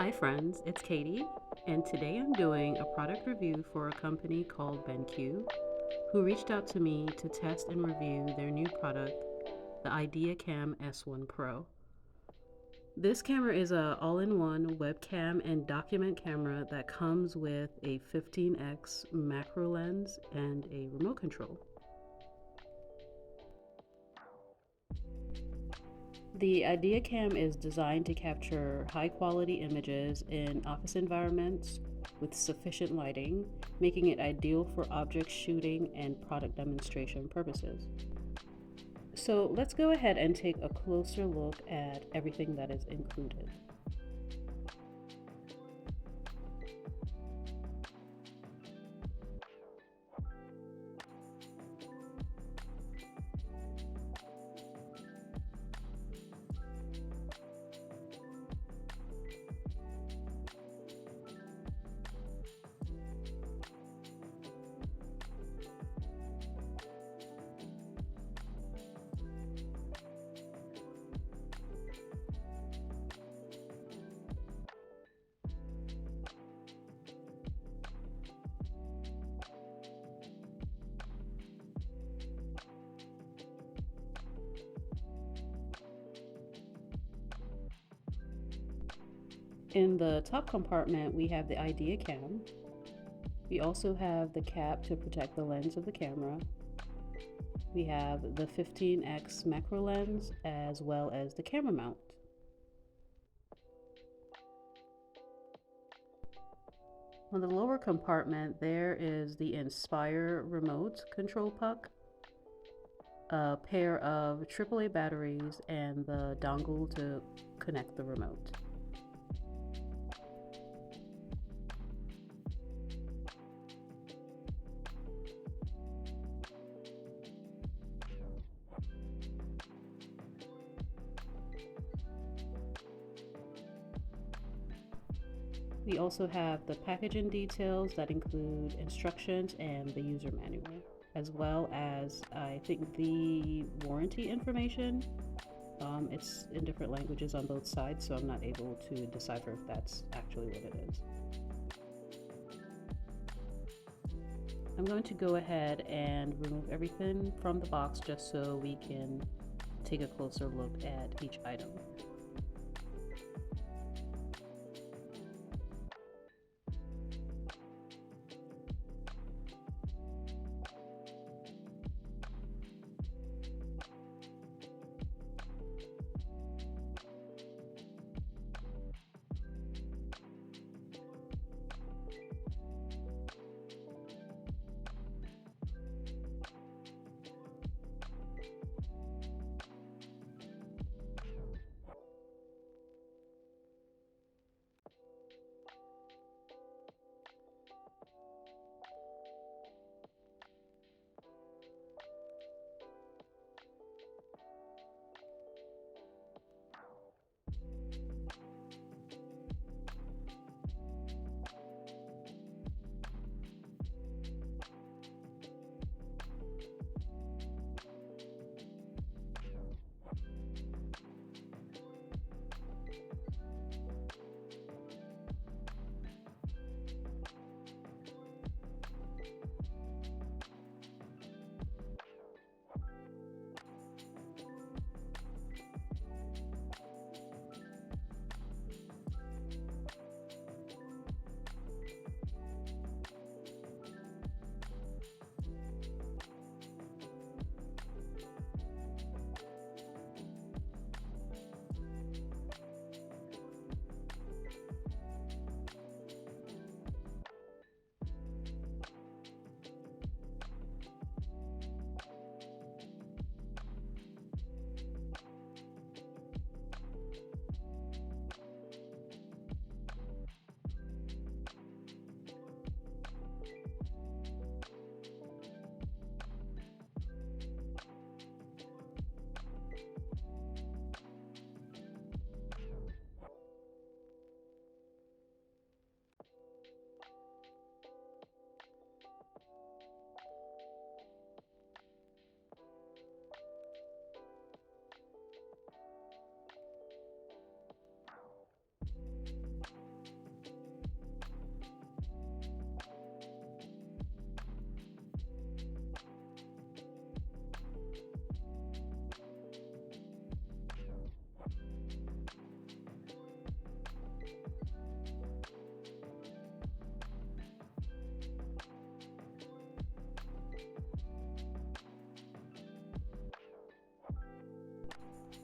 Hi friends, it's Kaidy, and today I'm doing a product review for a company called BenQ, who reached out to me to test and review their new product, the ideaCam S1 Pro. This camera is a all-in-one webcam and document camera that comes with a 15x macro lens and a remote control. The ideaCam is designed to capture high-quality images in office environments with sufficient lighting, making it ideal for object shooting and product demonstration purposes. So let's go ahead and take a closer look at everything that is included. In the top compartment, we have the ideaCam. We also have the cap to protect the lens of the camera. We have the 15x macro lens as well as the camera mount. On the lower compartment, there is the Enspire remote control puck, a pair of AAA batteries, and the dongle to connect the remote. We also have the packaging details that include instructions and the user manual, as well as I think the warranty information. It's in different languages on both sides, so I'm not able to decipher if that's actually what it is. I'm going to go ahead and remove everything from the box just so we can take a closer look at each item.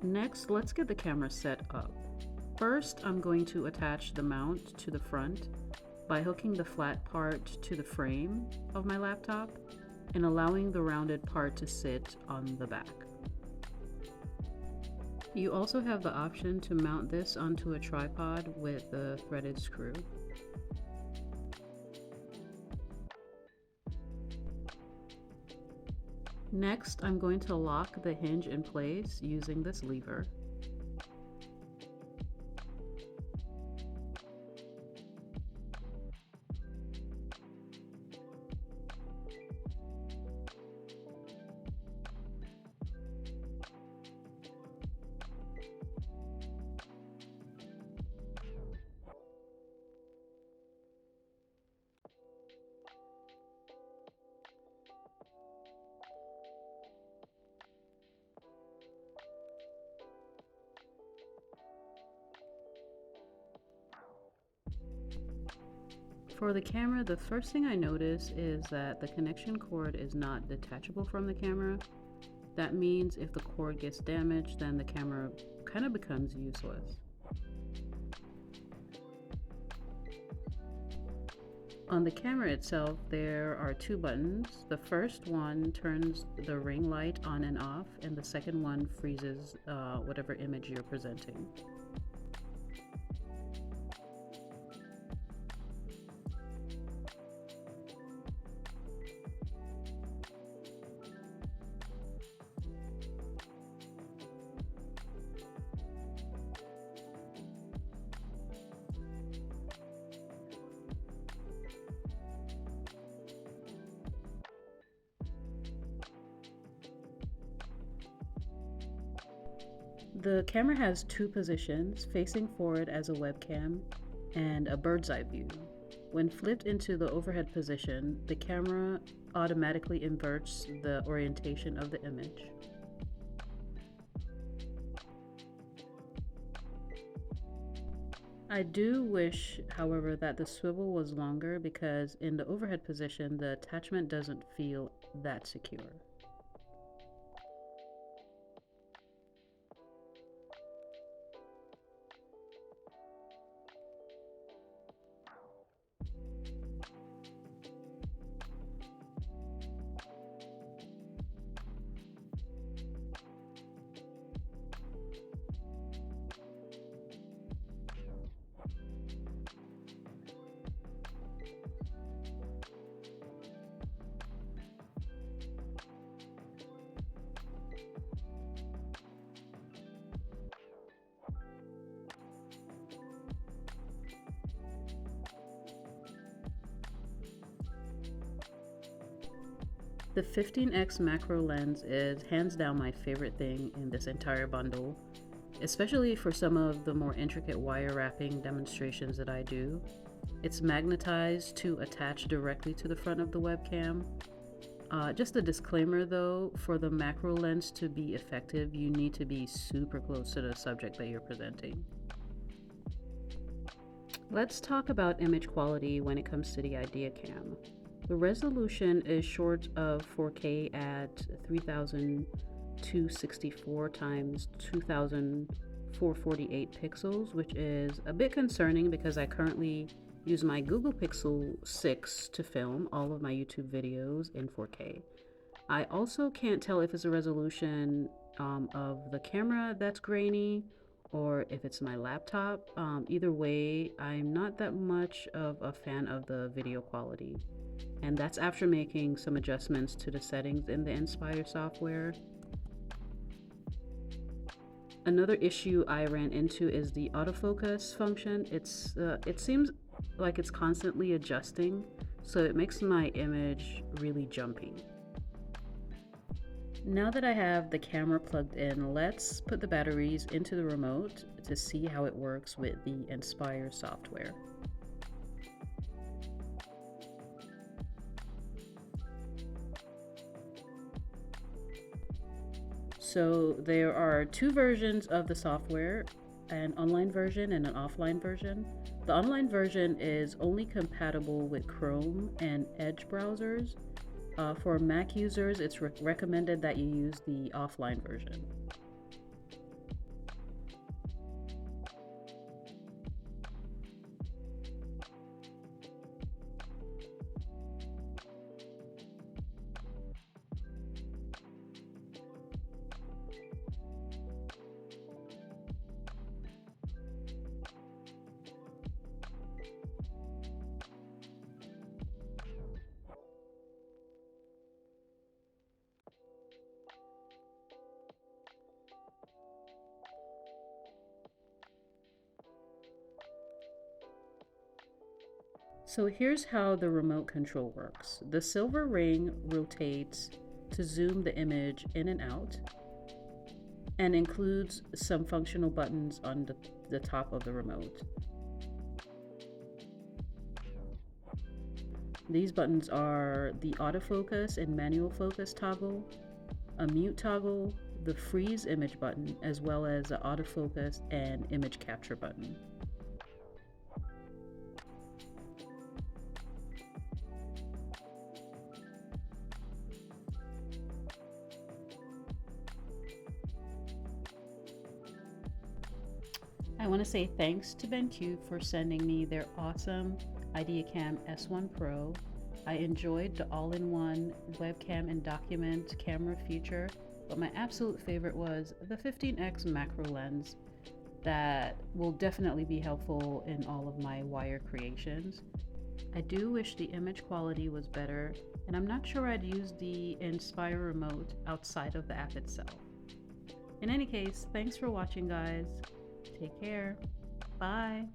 Next, let's get the camera set up. First, I'm going to attach the mount to the front by hooking the flat part to the frame of my laptop and allowing the rounded part to sit on the back. You also have the option to mount this onto a tripod with the threaded screw. Next, I'm going to lock the hinge in place using this lever. For the camera, the first thing I notice is that the connection cord is not detachable from the camera. That means if the cord gets damaged, then the camera kind of becomes useless. On the camera itself, there are two buttons. The first one turns the ring light on and off, and the second one freezes whatever image you're presenting. The camera has two positions, facing forward as a webcam and a bird's eye view. When flipped into the overhead position, the camera automatically inverts the orientation of the image. I do wish, however, that the swivel was longer because in the overhead position, the attachment doesn't feel that secure. The 15x macro lens is hands down my favorite thing in this entire bundle, especially for some of the more intricate wire wrapping demonstrations that I do. It's magnetized to attach directly to the front of the webcam. Just a disclaimer though, for the macro lens to be effective, you need to be super close to the subject that you're presenting. Let's talk about image quality when it comes to the ideaCam. The resolution is short of 4K at 3264 times 2448 pixels, which is a bit concerning because I currently use my Google Pixel 6 to film all of my YouTube videos in 4K. I also can't tell if it's a resolution of the camera that's grainy or if it's my laptop. Either way, I'm not that much of a fan of the video quality. And that's after making some adjustments to the settings in the Enspire software. Another issue I ran into is the autofocus function. It seems like it's constantly adjusting, so it makes my image really jumpy. Now that I have the camera plugged in, let's put the batteries into the remote to see how it works with the Enspire software. So there are two versions of the software, an online version and an offline version. The online version is only compatible with Chrome and Edge browsers. For Mac users, it's recommended that you use the offline version. So here's how the remote control works. The silver ring rotates to zoom the image in and out, and includes some functional buttons on the top of the remote. These buttons are the autofocus and manual focus toggle, a mute toggle, the freeze image button, as well as the autofocus and image capture button. I want to say thanks to BenQ for sending me their awesome ideaCam S1 Pro. I enjoyed the all-in-one webcam and document camera feature, but my absolute favorite was the 15x macro lens that will definitely be helpful in all of my wire creations. I do wish the image quality was better, and I'm not sure I'd use the Enspire remote outside of the app itself. In any case, thanks for watching, guys. Take care. Bye.